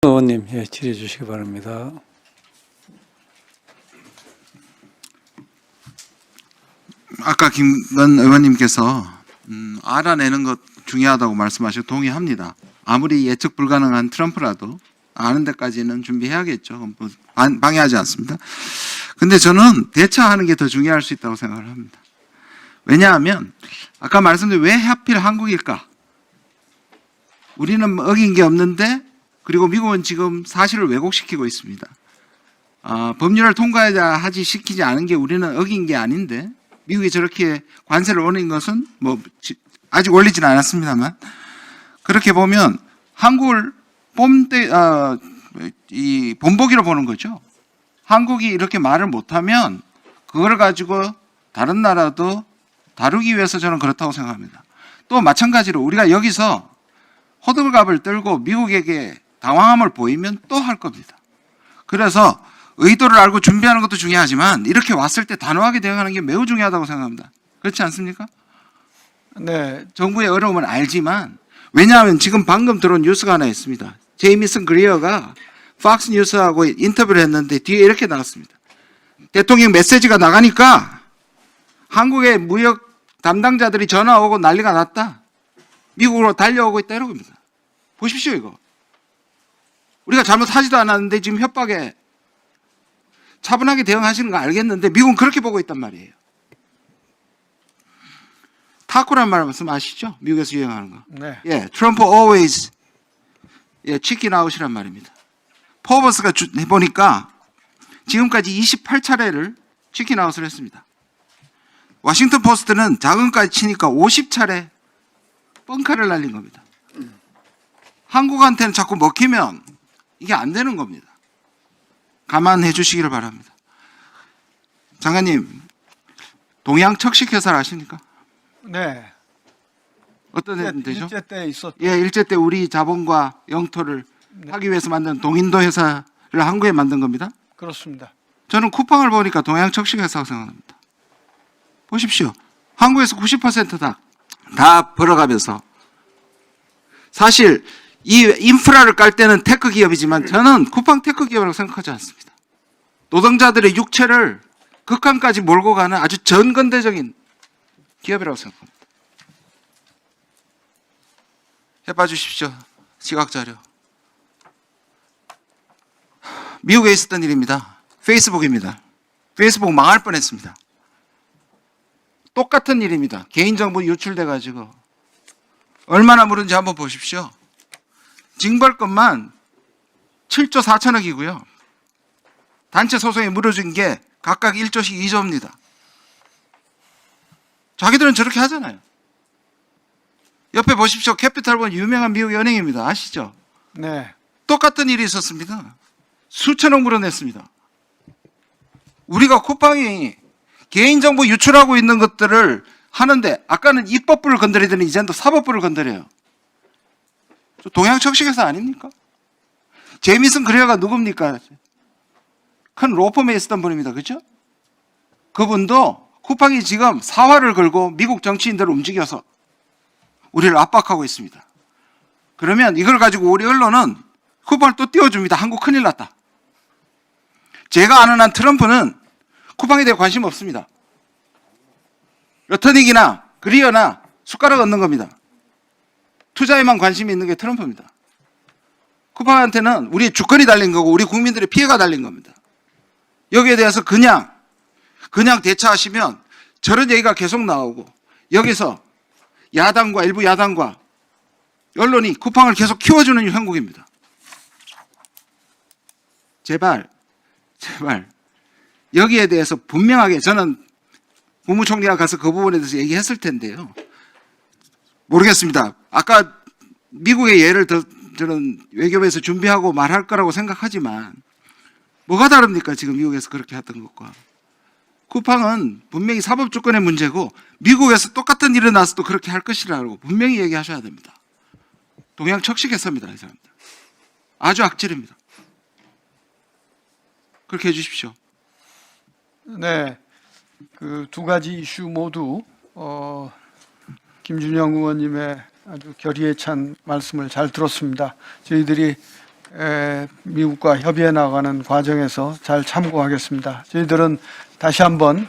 의원님, 예, 질의해 주시기 바랍니다. 아까 김건 의원님께서 알아내는 것 중요하다고 말씀하시고 동의합니다. 아무리 예측 불가능한 트럼프라도 아는 데까지는 준비해야겠죠. 뭐 방해하지 않습니다. 근데 저는 대처하는 게 더 중요할 수 있다고 생각을 합니다. 왜냐하면 아까 말씀드린 왜 하필 한국일까? 우리는 어긴 게 없는데 그리고 미국은 지금 사실을 왜곡시키고 있습니다. 법률을 통과하지 시키지 않은 게 우리는 어긴 게 아닌데 미국이 저렇게 관세를 올린 것은 뭐 아직 올리지는 않았습니다만 그렇게 보면 한국을 본보기로 보는 거죠. 한국이 이렇게 말을 못하면 그걸 가지고 다른 나라도 다루기 위해서 저는 그렇다고 생각합니다. 또 마찬가지로 우리가 여기서 호들갑을 떨고 미국에게 당황함을 보이면 또 할 겁니다. 그래서 의도를 알고 준비하는 것도 중요하지만 이렇게 왔을 때 단호하게 대응하는 게 매우 중요하다고 생각합니다. 그렇지 않습니까? 네, 정부의 어려움은 알지만 왜냐하면 지금 방금 들어온 뉴스가 하나 있습니다. 제이미슨 그리어가 팍스 뉴스하고 인터뷰를 했는데 뒤에 이렇게 나왔습니다. 대통령 메시지가 나가니까 한국의 무역 담당자들이 전화 오고 난리가 났다. 미국으로 달려오고 있다 이런 겁니다. 보십시오 이거. 우리가 잘못하지도 않았는데 지금 협박에 차분하게 대응하시는 거 알겠는데 미국은 그렇게 보고 있단 말이에요. 타코란 말씀 아시죠? 미국에서 유행하는 거. 네. 예, 트럼프 always 치킨 아웃이란 말입니다. 포버스가 해보니까 지금까지 28차례를 치킨 아웃을 했습니다. 워싱턴 포스트는 자금까지 치니까 50차례 뻥카를 날린 겁니다. 한국한테는 자꾸 먹히면 이게 안 되는 겁니다. 감안해 주시기를 바랍니다. 장관님, 동양 척식회사를 아십니까? 네. 어떤 회사인데죠? 일제 때 있었던. 예, 일제 때 우리 자본과 영토를 하기 위해서 만든 동인도 회사를 한국에 만든 겁니다. 그렇습니다. 저는 쿠팡을 보니까 동양 척식회사라고 생각합니다. 보십시오. 한국에서 90% 다 벌어가면서 사실 이 인프라를 깔 때는 테크 기업이지만 저는 쿠팡 테크 기업이라고 생각하지 않습니다. 노동자들의 육체를 극한까지 몰고 가는 아주 전근대적인 기업이라고 생각합니다. 해봐 주십시오. 시각자료. 미국에 있었던 일입니다. 페이스북입니다. 페이스북 망할 뻔했습니다. 똑같은 일입니다. 개인정보 유출돼가지고 얼마나 물은지 한번 보십시오. 징벌금만 7조 4천억이고요. 단체 소송에 물어준 게 각각 1조씩 2조입니다. 자기들은 저렇게 하잖아요. 옆에 보십시오. 캐피탈본 유명한 미국 은행입니다. 아시죠? 네. 똑같은 일이 있었습니다. 수천억 물어냈습니다. 우리가 쿠팡이 개인정보 유출하고 있는 것들을 하는데 아까는 입법부를 건드리더니 이제는 또 사법부를 건드려요. 동양 척식회사 아닙니까? 제이미슨 그레어가 누굽니까? 큰 로펌에 있었던 분입니다. 그렇죠? 그분도 쿠팡이 지금 사활을 걸고 미국 정치인들을 움직여서 우리를 압박하고 있습니다. 그러면 이걸 가지고 우리 언론은 쿠팡을 또 띄워줍니다. 한국 큰일 났다. 제가 아는 한 트럼프는 쿠팡에 대해 관심 없습니다. 러터닉이나 그리어나 숟가락 얻는 겁니다. 투자에만 관심이 있는 게 트럼프입니다. 쿠팡한테는 우리의 주권이 달린 거고 우리 국민들의 피해가 달린 겁니다. 여기에 대해서 그냥 대처하시면 저런 얘기가 계속 나오고 여기서 야당과 일부 야당과 언론이 쿠팡을 계속 키워주는 형국입니다. 제발 여기에 대해서 분명하게 저는 국무총리가 가서 그 부분에 대해서 얘기했을 텐데요. 모르겠습니다. 아까 미국의 예를 저는 외교부에서 준비하고 말할 거라고 생각하지만 뭐가 다릅니까? 지금 미국에서 그렇게 했던 것과. 쿠팡은 분명히 사법주권의 문제고 미국에서 똑같은 일이 나서도 그렇게 할 것이라고 분명히 얘기하셔야 됩니다. 동양 척식회사입니다. 이 사람들. 아주 악질입니다. 그렇게 해주십시오. 네. 그 두 가지 이슈 모두 김준영 의원님의 아주 결의에 찬 말씀을 잘 들었습니다. 저희들이 미국과 협의해 나가는 과정에서 잘 참고하겠습니다. 저희들은 다시 한번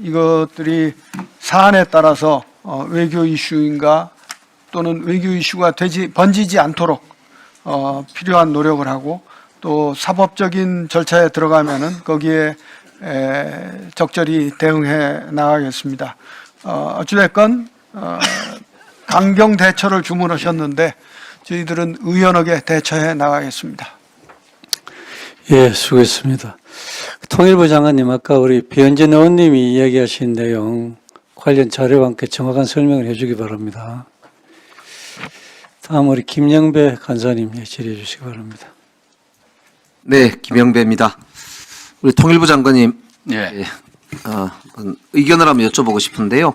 이것들이 사안에 따라서 외교 이슈인가 또는 외교 이슈가 번지지 않도록 필요한 노력을 하고 또 사법적인 절차에 들어가면은 거기에 적절히 대응해 나가겠습니다. 어찌됐건 강경 대처를 주문하셨는데 저희들은 의연하게 대처해 나가겠습니다. 예, 수고했습니다. 통일부 장관님, 아까 우리 배현진 의원님이 이야기하신 내용 관련 자료와 함께 정확한 설명을 해주기 바랍니다. 다음 우리 김영배 간사님 질의해 주시기 바랍니다. 네, 김영배입니다. 우리 통일부 장관님, 예. 의견을 한번 여쭤보고 싶은데요.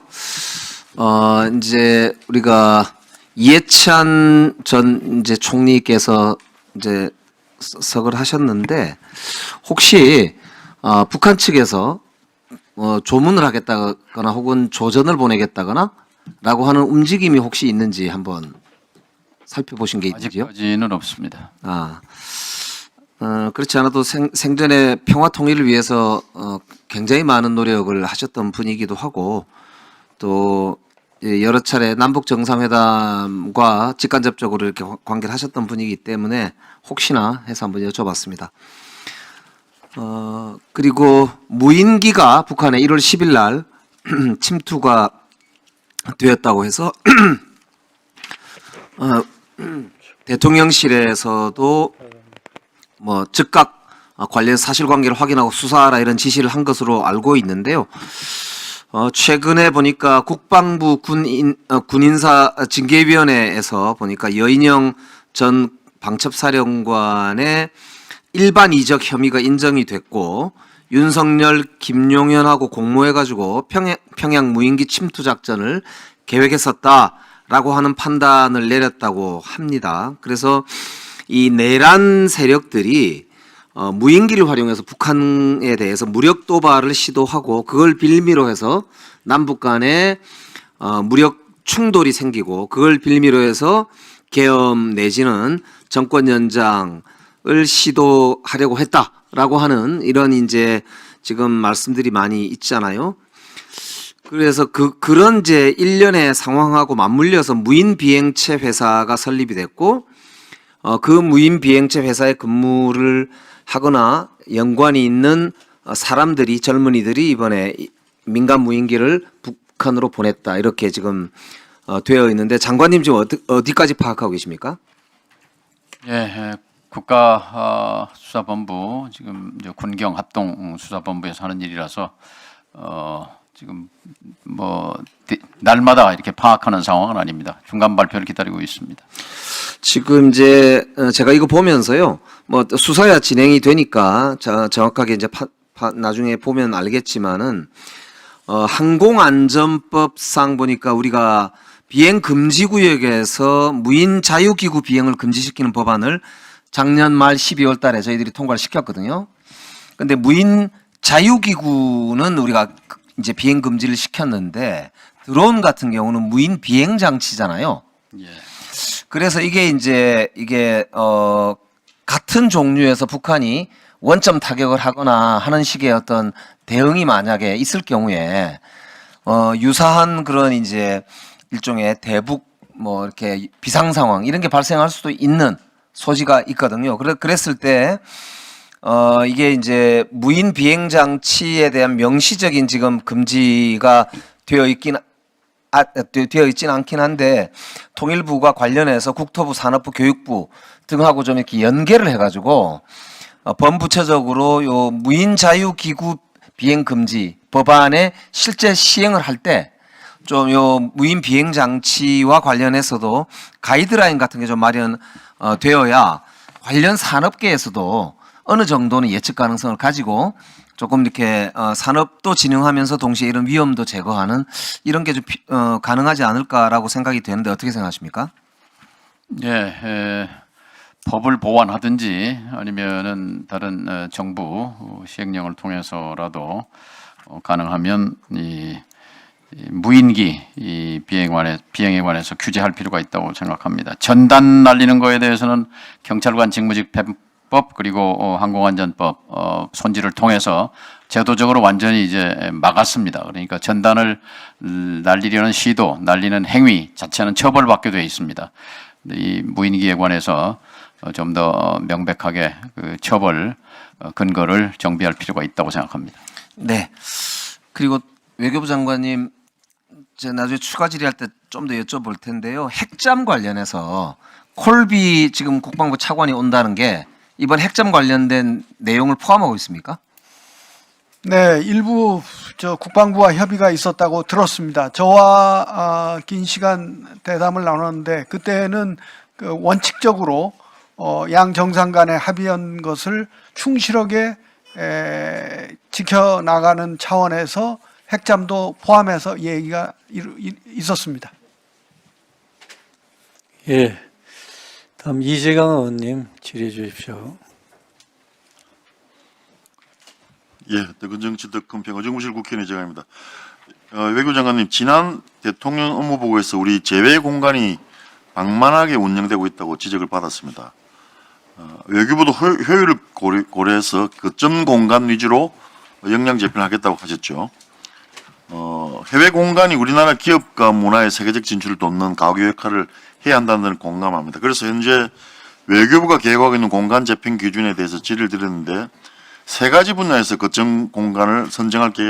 이제 우리가 이해찬 전 이제 총리께서 이제 석을 하셨는데 혹시 북한 측에서 조문을 하겠다거나 혹은 조전을 보내겠다거나라고 하는 움직임이 혹시 있는지 한번 살펴보신 게 있지요? 아직까지는 없습니다. 그렇지 않아도 생전에 평화 통일을 위해서 굉장히 많은 노력을 하셨던 분이기도 하고 또 여러 차례 남북 정상회담과 직간접적으로 이렇게 관계를 하셨던 분이기 때문에 혹시나 해서 한번 여쭤봤습니다. 그리고 무인기가 북한에 1월 10일 날 침투가 되었다고 해서 대통령실에서도 뭐 즉각 관련 사실관계를 확인하고 수사하라 이런 지시를 한 것으로 알고 있는데요. 최근에 보니까 국방부 군인사 징계위원회에서 보니까 여인영 전 방첩사령관의 일반 이적 혐의가 인정이 됐고 윤석열, 김용현하고 공모해가지고 평양 무인기 침투 작전을 계획했었다라고 하는 판단을 내렸다고 합니다. 그래서 이 내란 세력들이 무인기를 활용해서 북한에 대해서 무력 도발을 시도하고 그걸 빌미로 해서 남북 간에 무력 충돌이 생기고 그걸 빌미로 해서 계엄 내지는 정권 연장을 시도하려고 했다라고 하는 이런 이제 지금 말씀들이 많이 있잖아요. 그래서 그런 이제 일련의 상황하고 맞물려서 무인 비행체 회사가 설립이 됐고 그 무인 비행체 회사에 근무를 하거나 연관이 있는 사람들이 젊은이들이 이번에 민간 무인기를 북한으로 보냈다 이렇게 지금 되어 있는데 장관님 지금 어디까지 파악하고 계십니까? 예, 국가수사본부 지금 이제 군경합동수사본부에서 하는 일이라서 지금 뭐 날마다 이렇게 파악하는 상황은 아닙니다. 중간 발표를 기다리고 있습니다. 지금 이제 제가 이거 보면서요, 뭐 수사야 진행이 되니까 정확하게 이제 나중에 보면 알겠지만은 항공안전법상 보니까 우리가 비행 금지 구역에서 무인 자유기구 비행을 금지시키는 법안을 작년 말 12월 달에 저희들이 통과를 시켰거든요. 근데 무인 자유기구는 우리가 이제 비행 금지를 시켰는데 드론 같은 경우는 무인 비행 장치잖아요. 예. 그래서 이게 같은 종류에서 북한이 원점 타격을 하거나 하는 식의 어떤 대응이 만약에 있을 경우에 유사한 그런 이제 일종의 대북 뭐 이렇게 비상 상황 이런 게 발생할 수도 있는 소지가 있거든요. 그랬을 때 이게 이제 무인 비행 장치에 대한 명시적인 지금 금지가 되어 있지는 않긴 한데 통일부가 관련해서 국토부, 산업부, 교육부 등하고 좀 이렇게 연계를 해가지고 범부처적으로 요 무인 자유기구 비행 금지 법안에 실제 시행을 할 때 좀 요 무인 비행 장치와 관련해서도 가이드라인 같은 게 좀 마련되어야 관련 산업계에서도 어느 정도는 예측 가능성을 가지고 조금 이렇게 산업도 진흥하면서 동시에 이런 위험도 제거하는 이런 게 좀 가능하지 않을까라고 생각이 되는데 어떻게 생각하십니까? 예, 법을 보완하든지 아니면은 다른 정부 시행령을 통해서라도 가능하면 이 이 무인기 이 비행에 관해서 규제할 필요가 있다고 생각합니다. 전단 날리는 거에 대해서는 경찰관 직무집행법 그리고 항공안전법 손질을 통해서 제도적으로 완전히 이제 막았습니다. 그러니까 전단을 날리려는 시도, 날리는 행위 자체는 처벌받게 되어 있습니다. 이 무인기에 관해서 좀 더 명백하게 그 처벌 근거를 정비할 필요가 있다고 생각합니다. 네. 그리고 외교부 장관님, 제가 나중에 추가 질의할 때 좀 더 여쭤볼 텐데요. 핵잠 관련해서 콜비 지금 국방부 차관이 온다는 게 이번 핵잠 관련된 내용을 포함하고 있습니까? 네, 일부 국방부와 협의가 있었다고 들었습니다. 저와 긴 시간 대담을 나눴는데 그때는 그 원칙적으로 양 정상 간에 합의한 것을 충실하게 지켜나가는 차원에서 핵잠도 포함해서 얘기가 있었습니다. 예. 다음 이재강 의원님 질의해 주십시오. 예, 더근정치 더큰평 어정무실 국회의원 이재강입니다. 외교부 장관님, 지난 대통령 업무보고에서 우리 제외 공간이 방만하게 운영되고 있다고 지적을 받았습니다. 외교부도 효율을 고려해서 거점 공간 위주로 역량 재편을 하겠다고 하셨죠. 해외 공간이 우리나라 기업과 문화의 세계적 진출을 돕는 가교 역할을 해야 한다는 데는 공감합니다. 그래서 현재 외교부가 계획하고 있는 공간 재편 기준에 대해서 질의를 드렸는데 3가지 분야에서 거점 공간을 선정할 계획